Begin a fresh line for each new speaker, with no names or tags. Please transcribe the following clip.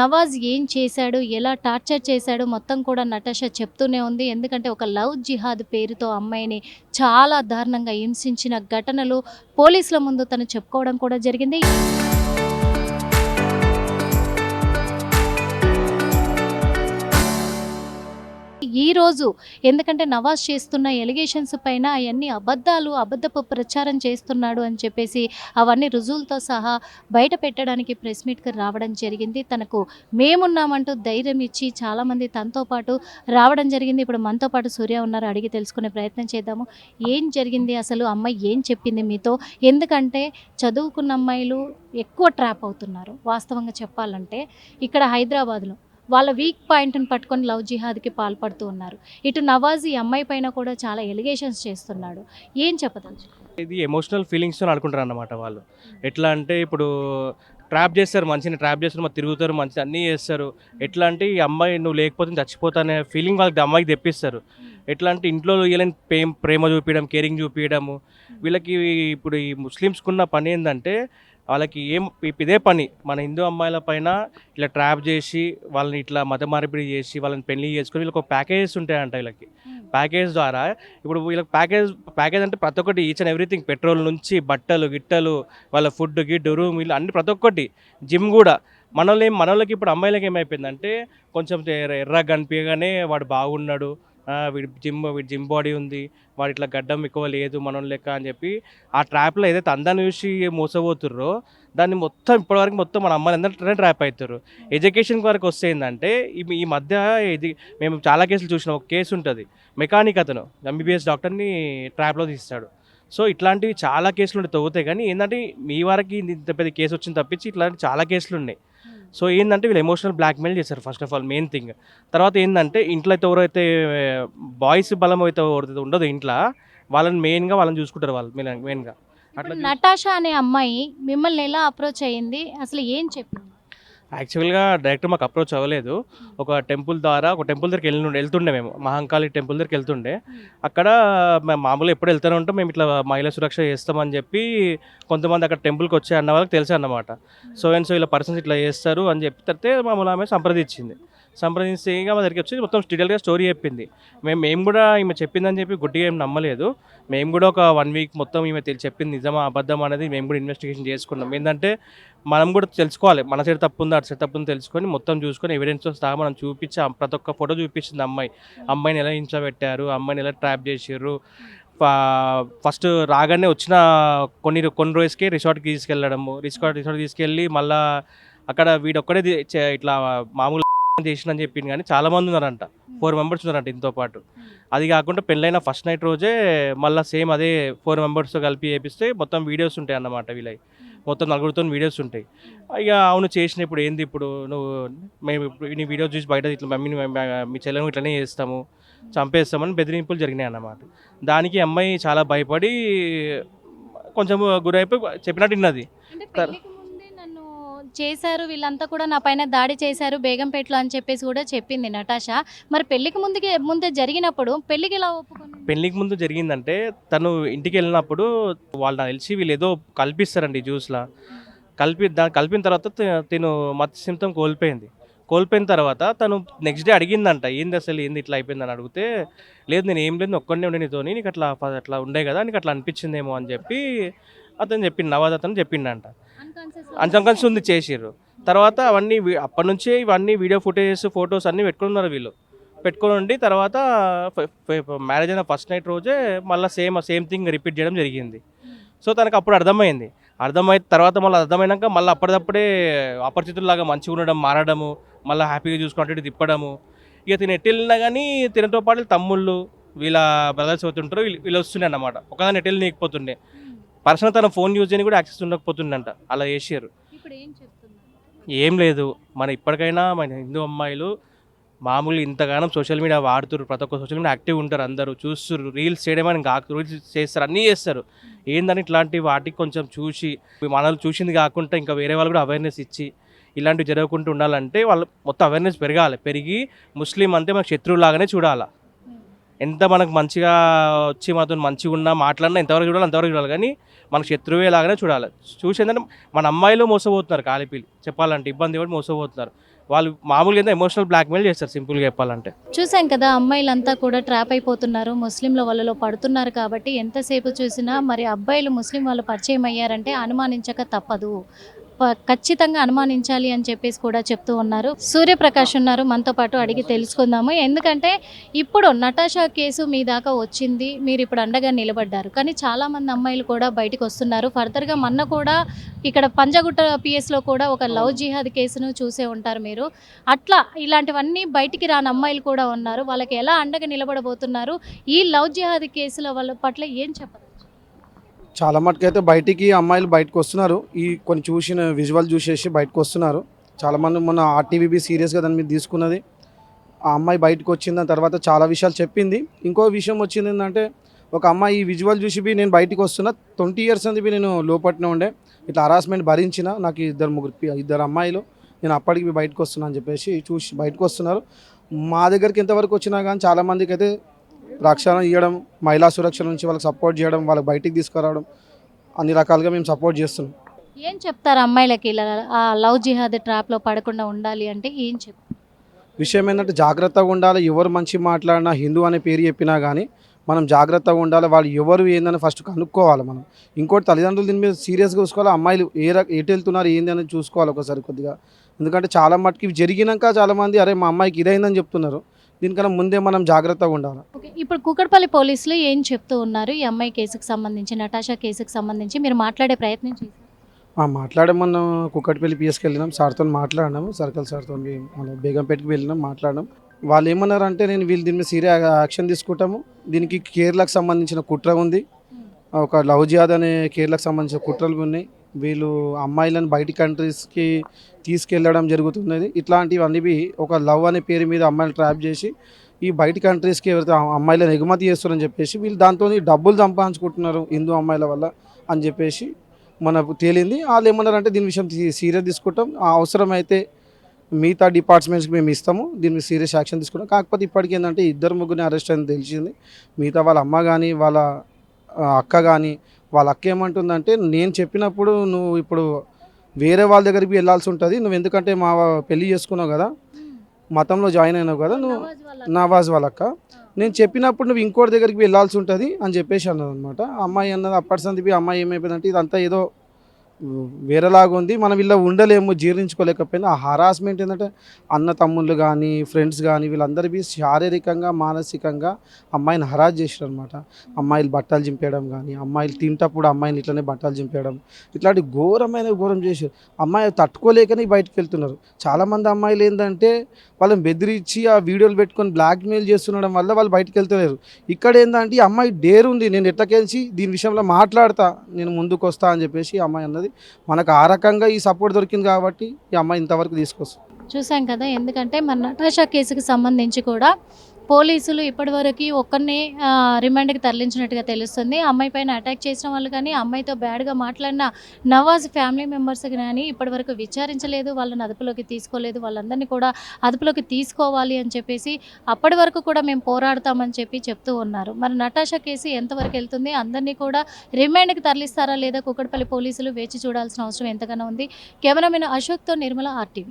నవాజ్ ఏం చేశాడు, ఎలా టార్చర్ చేశాడు మొత్తం కూడా నటాషా చెప్తూనే ఉంది. ఎందుకంటే ఒక లవ్ జిహాద్ పేరుతో అమ్మాయిని చాలా దారుణంగా హింసించిన ఘటనలు పోలీసుల ముందు తను చెప్పుకోవడం కూడా జరిగింది. ఈరోజు ఎందుకంటే నవాజ్ చేస్తున్న ఎలిగేషన్స్ పైన అవన్నీ అబద్ధాలు, అబద్ధపు ప్రచారం చేస్తున్నాడు అని చెప్పేసి అవన్నీ రుజువులతో సహా బయట పెట్టడానికి ప్రెస్ మీట్‌కి రావడం జరిగింది. తనకు మేమున్నామంటూ ధైర్యం ఇచ్చి చాలామంది తనతో పాటు రావడం జరిగింది. ఇప్పుడు మనతో పాటు సూర్య ఉన్నారు. అడిగి తెలుసుకునే ప్రయత్నం చేద్దాము. ఏం జరిగింది అసలు? అమ్మాయి ఏం చెప్పింది మీతో? ఎందుకంటే చదువుకున్న అమ్మాయిలు ఎక్కువ ట్రాప్ అవుతున్నారు. వాస్తవంగా చెప్పాలంటే ఇక్కడ హైదరాబాద్‌లో వాళ్ళ వీక్ పాయింట్‌ని పట్టుకొని లవ్ జిహాద్‌కి పాల్పడుతూ ఉన్నారు. ఇటు నవాజ్ ఈ అమ్మాయి పైన కూడా చాలా ఎలిగేషన్స్ చేస్తున్నాడు. ఏం చెప్పదలుచుకున్నారు?
ఇది ఎమోషనల్ ఫీలింగ్స్‌తోని ఆడుకుంటారన్నమాట వాళ్ళు. ఎట్లా అంటే ఇప్పుడు ట్రాప్ చేస్తారు, మనిషిని ట్రాప్ చేస్తారు, మరి తిరుగుతారు, మంచిగా అన్నీ చేస్తారు. ఎట్లా అంటే ఈ అమ్మాయి నువ్వు లేకపోతే నేను చచ్చిపోతా అనే ఫీలింగ్ వాళ్ళకి అమ్మాయికి తెప్పిస్తారు. ఎట్లా అంటే ఇంట్లో ఇయ్యలేని ప్రేమ చూపియడం, కేరింగ్ చూపియడము. వీళ్ళకి ఇప్పుడు ఈ ముస్లిమ్స్‌కున్న పని ఏందంటే వాళ్ళకి ఇదే పని. మన హిందూ అమ్మాయిల పైన ఇట్లా ట్రాప్ చేసి, వాళ్ళని ఇట్లా మత మార్పిడి చేసి, వాళ్ళని పెళ్లి చేసుకొని వీళ్ళకి ఒక ప్యాకేజెస్ ఉంటాయంట వీళ్ళకి. ప్యాకేజ్ ద్వారా ఇప్పుడు వీళ్ళకి ప్యాకేజ్ అంటే ప్రతి ఒక్కటి ఈచ్ అండ్ ఎవ్రీథింగ్, పెట్రోల్ నుంచి బట్టలు, గిట్టలు, వాళ్ళ ఫుడ్, రూమ్, ఇల్లు అన్ని ప్రతి ఒక్కటి, జిమ్ కూడా. మనోళ్ళకి ఇప్పుడు అమ్మాయిలకి ఏమైపోయిందంటే కొంచెం ఎర్రగా కనిపించగానే వాడు బాగున్నాడు, వీడి జిమ్ బాడీ ఉంది, వాడు ఇట్లా గడ్డం ఎక్కువ లేదు మనోని లెక్క అని చెప్పి ఆ ట్రాప్లో ఏదైతే అందాన్ని చూసి మోసపోతుర్రో దాన్ని మొత్తం ఇప్పటివరకు మొత్తం మన అమ్మాయిలు అందరూ ట్రాప్ అవుతారు. ఎడ్యుకేషన్ వరకు వస్తే ఏంటంటే ఈ మధ్య ఇది మేము చాలా కేసులు చూసినాం. ఒక కేసు ఉంటుంది, మెకానిక్ అతను ఎంబీబీఎస్ డాక్టర్ని ట్రాప్లో తీస్తాడు. సో ఇట్లాంటివి చాలా కేసులు ఉంటే తవ్వుతాయి. కానీ ఏంటంటే మీ వరకు ఇంత పెద్ద కేసు వచ్చింది తప్పించి ఇట్లాంటి చాలా కేసులు ఉన్నాయి. సో ఏంటంటే వీళ్ళు ఎమోషనల్ బ్లాక్మెయిల్ చేస్తారు first of all, main thing. తర్వాత ఏంటంటే ఇంట్లో అయితే ఎవరైతే బాయ్స్ బలం అయితే ఎవరైతే ఉండదో ఇంట్లో, వాళ్ళని చూసుకుంటారు వాళ్ళు మెయిన్గా. అట్లా
నటాషా అనే అమ్మాయి మిమ్మల్ని ఎలా అప్రోచ్ అయ్యింది? అసలు ఏం చెప్పింది?
యాక్చువల్గా డైరెక్ట్ మాకు అప్రోచ్ అవ్వలేదు. ఒక టెంపుల్ దగ్గరికి వెళ్తుండే మేము, మహంకాళి టెంపుల్ దగ్గరికి వెళ్తుండే. అక్కడ మేము మామూలుగా ఎప్పుడు వెళ్తూనే ఉంటాం. మేము ఇట్లా మహిళా సురక్ష చేస్తామని చెప్పి కొంతమంది అక్కడ టెంపుల్కి వచ్చే అన్న వాళ్ళకి తెలుసు అన్నమాట. సో ఇలా పర్సన్స్ ఇట్లా చేస్తారు అని చెప్తే మామూలు ఆమె సంప్రదించి ఇక మా దగ్గరికి వచ్చి మొత్తం డీటెయిల్గా స్టోరీ చెప్పింది. మేము కూడా ఈమె చెప్పిందని చెప్పి గుడ్డిగా ఏం నమ్మలేదు. మేము కూడా ఒక 1 వీక్ మొత్తం ఈమె చెప్పింది నిజమా అబద్ధం అనేది మేము కూడా ఇన్వెస్టిగేషన్ చేసుకున్నాం. ఏంటంటే మనం కూడా తెలుసుకోవాలి, మన సైడ్ తప్పు ఉందా అటు సైడ్ తప్పు ఉందో తెలుసుకొని మొత్తం చూసుకొని ఎవిడెన్స్తో సహా మనం చూపించి ప్రతి ఒక్క ఫోటో చూపించింది అమ్మాయిని ఎలా హింసపెట్టారు, అమ్మాయిని ఎలా ట్రాప్ చేసారు. ఫస్ట్ రాగానే వచ్చిన కొన్ని రోజుకి రిసార్ట్కి తీసుకెళ్ళడము, రిసార్ట్ తీసుకెళ్ళి మళ్ళీ అక్కడ వీడొక్కడే ఇట్లా మామూలు చేసిందని చెప్పింది. కానీ చాలామంది ఉన్నారంట, 4 మెంబర్స్ ఉన్నారంట ఇంతో పాటు. అది కాకుండా పెళ్ళైన ఫస్ట్ నైట్ రోజే మళ్ళీ సేమ్ అదే 4 మెంబర్స్తో కలిపి చేపిస్తే మొత్తం వీడియోస్ ఉంటాయి అన్నమాట. వీళ్ళవి మొత్తం 4తో వీడియోస్ ఉంటాయి. ఇక అవును చేసిన ఇప్పుడు ఏంది, ఇప్పుడు మేము ఇప్పుడు నీ వీడియోస్ చూసి బయట ఇట్లా మమ్మీని మీ చెల్లెను ఇట్లనే చేస్తాము, చంపేస్తామని బెదిరింపులు జరిగినాయి అన్నమాట. దానికి అమ్మాయి చాలా భయపడి కొంచెం గురైపోయి చెప్పినట్టు విన్నది.
చేశారు వీళ్ళంతా కూడా నా పైన దాడి చేశారు బేగంపేటలో అని చెప్పేసి కూడా చెప్పింది నటాషా. మరి పెళ్లికి ముందే జరిగినప్పుడు పెళ్లికి ఎలా ఒప్పుకుంది?
పెళ్ళికి ముందు జరిగిందంటే తను ఇంటికి వెళ్ళినప్పుడు వాళ్ళు నాకు తెలిసి వీళ్ళు ఏదో కల్పిస్తారండి జ్యూస్లా. కలిపిన తర్వాత తిను మత్స్యంతం కోల్పోయిన తర్వాత తను నెక్స్ట్ డే అడిగిందంట, ఏంది ఇట్లా అయిపోయిందని అడిగితే, లేదు నేను ఏం లేదు ఒక్కడనే ఉండే నీతోని, నీకు అట్లా ఉండే కదా, నీకు అట్లా అనిపించిందేమో అని చెప్పి అతను చెప్పిండు, నవాజ్ అతను చెప్పిండంట. అన్కాన్షియస్ ఉంది చేసిర్రు. తర్వాత అప్పటి నుంచే ఇవన్నీ వీడియో ఫొటోస్ అన్నీ పెట్టుకున్నారు వీళ్ళు. పెట్టుకొని ఉండి తర్వాత మ్యారేజ్ అయిన ఫస్ట్ నైట్ రోజే మళ్ళీ సేమ్ థింగ్ రిపీట్ చేయడం జరిగింది. సో తనకు అప్పుడు అర్థమైన తర్వాత మళ్ళీ అర్థమైనాక మళ్ళీ అప్పటిదప్పుడే అపరిచితుల్లాగా మంచిగా ఉండడం, మారడము, మళ్ళీ హ్యాపీగా చూసుకుంటే తిప్పడము. ఇక తిని ఎట్టి వెళ్ళినా కానీ తినతో పాటు తమ్ముళ్ళు వీళ్ళ బ్రదర్స్ అవుతుంటారు, వీళ్ళు వస్తుండే అన్నమాట. ఒకదాన్ని ఎట్టి వెళ్ళిపోతుండే, పర్సనల్ తన ఫోన్ యూజ్ చేయని కూడా యాక్సెస్ ఉండకపోతుండంట. అలా చేసారు. ఏం లేదు, ఇప్పటికైనా మన హిందూ అమ్మాయిలు మామూలుగా ఇంతగానం సోషల్ మీడియా వాడుతున్నారు, ప్రతి ఒక్క సోషల్ మీడియా యాక్టివ్ ఉంటారు, అందరూ చూస్తున్నారు, రీల్స్ చేయడమని రీల్స్ చేస్తారు, అన్నీ చేస్తారు. ఏందని ఇట్లాంటి వాటికి కొంచెం చూసి మనల్ని చూసింది కాకుండా ఇంకా వేరే వాళ్ళు కూడా అవేర్నెస్ ఇచ్చి ఇలాంటివి జరగకుండా ఉండాలంటే వాళ్ళు మొత్తం అవేర్నెస్ పెరిగి ముస్లిం అంతే మనకు శత్రువులాగానే చూడాలి. ఎంత మనకు మంచిగా వచ్చి మనతో మంచిగా ఉన్నా మాట్లాడినా ఎంతవరకు చూడాలి కానీ మనకు శత్రువే లాగానే చూడాలి. చూసి ఏంటంటే మన అమ్మాయిలు మోసపోతున్నారు, కాలిపీలు చెప్పాలంటే ఇబ్బంది పడి మోసపోతున్నారు. వాళ్ళు మామూలుగా అయితే ఎమోషనల్ బ్లాక్మెయిల్ చేస్తారు సింపుల్గా చెప్పాలంటే.
చూసాం కదా, అమ్మాయిలంతా కూడా ట్రాప్ అయిపోతున్నారు, ముస్లింల వాళ్ళలో పడుతున్నారు. కాబట్టి ఎంతసేపు చూసినా మరి అబ్బాయిలు ముస్లిం వాళ్ళు పరిచయం అయ్యారంటే అనుమానించక తప్పదు, ఖచ్చితంగా అనుమానించాలి అని చెప్పేసి కూడా చెప్తూ ఉన్నారు. సూర్యప్రకాష్ ఉన్నారు మనతో పాటు, అడిగి తెలుసుకుందాము. ఎందుకంటే ఇప్పుడు నటాషా కేసు మీ దాకా వచ్చింది, మీరు ఇప్పుడు అండగా నిలబడ్డారు, కానీ చాలామంది అమ్మాయిలు కూడా బయటకు వస్తున్నారు. ఫర్దర్గా మొన్న కూడా ఇక్కడ పంజాగుట్ట పిఎస్లో కూడా ఒక లవ్ జిహాద్ కేసును చూసే ఉంటారు మీరు. అట్లా ఇలాంటివన్నీ బయటికి రాని అమ్మాయిలు కూడా ఉన్నారు. వాళ్ళకి ఎలా అండగా నిలబడబోతున్నారు? ఈ లవ్ జిహాద్ కేసుల వాళ్ళ పట్ల ఏం చెప్పదు?
చాలా మటుకైతే బయటికి అమ్మాయిలు బయటకు వస్తున్నారు. ఈ కొన్ని చూసిన విజువల్ చూసేసి బయటకు వస్తున్నారు. చాలామంది మొన్న ఆర్టీవీబీ సీరియస్గా దాని మీద తీసుకున్నది. ఆ అమ్మాయి బయటకు వచ్చిన దాని తర్వాత చాలా విషయాలు చెప్పింది. ఇంకో విషయం వచ్చింది ఏంటంటే, ఒక అమ్మాయి ఈ విజువల్ చూసి నేను బయటకు వస్తున్నా, 20 ఇయర్స్ అనేది నేను లోపట్నే ఉండే, ఇట్లా హరాస్మెంట్ భరించిన, నాకు ఇద్దరు అమ్మాయిలు, నేను అప్పటికి బయటకు వస్తున్నా అని చెప్పేసి చూసి బయటకు వస్తున్నారు. మా దగ్గరికి ఎంతవరకు వచ్చినా కానీ చాలామందికి అయితే రక్షణ ఇవ్వడం, మహిళా సురక్ష నుంచి వాళ్ళకి సపోర్ట్ చేయడం, వాళ్ళకి బయటికి తీసుకురావడం, అన్ని రకాలుగా మేము సపోర్ట్ చేస్తున్నాం.
ఏం చెప్తారు అమ్మాయిలకి ఇలా ఆ లవ్ జిహాద్ ట్రాప్లో పడకుండా ఉండాలి అంటే ఏం చెప్తారు?
విషయం ఏంటంటే జాగ్రత్తగా ఉండాలి. ఎవరు మంచి మాట్లాడినా, హిందూ అనే పేరు చెప్పినా కానీ మనం జాగ్రత్తగా ఉండాలి. వాళ్ళు ఎవరు ఏందని ఫస్ట్ కనుక్కోవాలి మనం. ఇంకోటి తల్లిదండ్రులు దీని మీద సీరియస్గా చూసుకోవాలి. అమ్మాయిలు ఎటు వెళ్తున్నారు ఏంది అనేది చూసుకోవాలి ఒకసారి కొద్దిగా. ఎందుకంటే చాలా మటుకు ఇవి జరిగినాక చాలామంది అరే మా అమ్మాయికి ఇదైందని చెప్తున్నారు. దీనికన్నా ముందే మనం జాగ్రత్తగా ఉండాలి.
ఓకే, ఇప్పుడు కూకట్పల్లి పోలీసులు ఏం చెప్తూ ఉన్నారు ఈ అమ్మాయి కేసుకు సంబంధించి, నటాషా కేసుకు సంబంధించి మీరు మాట్లాడే ప్రయత్నం చేశారు?
మాట్లాడే మనం కుక్కటిపల్లి పిఎస్కి వెళ్ళినాం, సార్తో మాట్లాడినాము, సర్కిల్ సార్తో మన బేగంపేటకి వెళ్ళినాం, మాట్లాడినాం. వాళ్ళు ఏమన్నారంటే వీళ్ళు దీని మీద సీరియస్ యాక్షన్ తీసుకుంటాము, దీనికి కేరళకు సంబంధించిన కుట్ర ఉంది, ఒక లవ్ జిహాద్ అనే కేరళకు సంబంధించిన కుట్రలు ఉన్నాయి, వీళ్ళు అమ్మాయిలను బయటి కంట్రీస్కి తీసుకెళ్ళడం జరుగుతున్నది. ఇట్లాంటివన్నీ ఒక లవ్ అనే పేరు మీద అమ్మాయిలు ట్రాప్ చేసి ఈ బయటి కంట్రీస్కి ఎవరైతే అమ్మాయిలను ఎగుమతి చేస్తారని చెప్పేసి వీళ్ళు దాంతో డబ్బులు సంపాదించుకుంటున్నారు హిందూ అమ్మాయిల వల్ల అని చెప్పేసి మనకు తేలింది. వాళ్ళు ఏమన్నారంటే దీని విషయం సీరియస్ తీసుకుంటాం, అవసరమైతే మిగతా డిపార్ట్మెంట్స్కి మేము ఇస్తాము, దీని మీద సీరియస్ యాక్షన్ తీసుకుంటాం. కాకపోతే ఇప్పటికి ఏంటంటే 2-3 అరెస్ట్ అని తెలిసింది. మిగతా వాళ్ళ అమ్మ కానీ వాళ్ళ అక్క కానీ, వాళ్ళ అక్క ఏమంటుందంటే నేను చెప్పినప్పుడు నువ్వు ఇప్పుడు వేరే వాళ్ళ దగ్గరికి వెళ్ళాల్సి ఉంటుంది, నువ్వు ఎందుకంటే మా పెళ్ళి చేసుకున్నావు కదా, మతంలో జాయిన్ అయినావు కదా నువ్వు, నవాజ్ వాళ్ళ అక్క, నేను చెప్పినప్పుడు నువ్వు ఇంకోటి దగ్గరికి వెళ్ళాల్సి ఉంటుంది అని చెప్పేసి అన్నది అనమాట. అమ్మాయి అన్నది అప్పటి సందిపి అమ్మాయి ఏమైపోయిందంటే ఇదంతా ఏదో వేరేలాగా ఉంది, మనం ఇలా ఉండలేము, జీర్ణించుకోలేకపోయింది. ఆ హరాస్మెంట్ ఏంటంటే అన్న తమ్ముళ్ళు కానీ ఫ్రెండ్స్ కానీ వీళ్ళందరికీ శారీరకంగా మానసికంగా అమ్మాయిని హరాస్ చేసారు అనమాట. అమ్మాయిలు బట్టలు చింపేయడం కానీ, అమ్మాయిలు తింటప్పుడు అమ్మాయిని ఇట్లనే బట్టలు చింపేయడం, ఇట్లాంటి ఘోరం చేశారు. అమ్మాయి తట్టుకోలేకనే బయటకు వెళ్తున్నారు. చాలామంది అమ్మాయిలు ఏంటంటే వాళ్ళని బెదిరించి ఆ వీడియోలు పెట్టుకొని బ్లాక్మెయిల్ చేస్తుండడం వల్ల వాళ్ళు బయటకు వెళ్తలేరు. ఇక్కడ ఏంటంటే ఈ అమ్మాయి డేర్ ఉంది, నేను ఎట్లకెళ్ళి దీని విషయంలో మాట్లాడతా, నేను ముందుకు వస్తా అని చెప్పేసి ఈ అమ్మాయి అన్నది. మనకు ఆ రకంగా ఈ సపోర్ట్ దొరికింది కాబట్టి ఈ అమ్మాయి ఇంతవరకు తీసుకొస్తుంది.
చూసాం కదా, ఎందుకంటే మన నటాషా కేసుకు సంబంధించి కూడా పోలీసులు ఇప్పటివరకు ఒక్కరిని రిమాండ్కి తరలించినట్టుగా తెలుస్తుంది. అమ్మాయి పైన అటాక్ చేసిన వాళ్ళు కానీ, అమ్మాయితో బ్యాడ్గా మాట్లాడిన నవాజ్ ఫ్యామిలీ మెంబర్స్ కానీ ఇప్పటివరకు విచారించలేదు, వాళ్ళని అదుపులోకి తీసుకోలేదు. వాళ్ళందరినీ కూడా అదుపులోకి తీసుకోవాలి అని చెప్పేసి అప్పటి వరకు కూడా మేము పోరాడతామని చెప్పి చెప్తూ ఉన్నారు. మరి నటాషా కేసు ఎంతవరకు వెళ్తుంది, అందరినీ కూడా రిమాండ్కి తరలిస్తారా లేదా కూకట్పల్లి పోలీసులు వేచి చూడాల్సిన అవసరం ఎంతగానో ఉంది. కెమెరామెన్ అశోక్తో నిర్మల, RTV.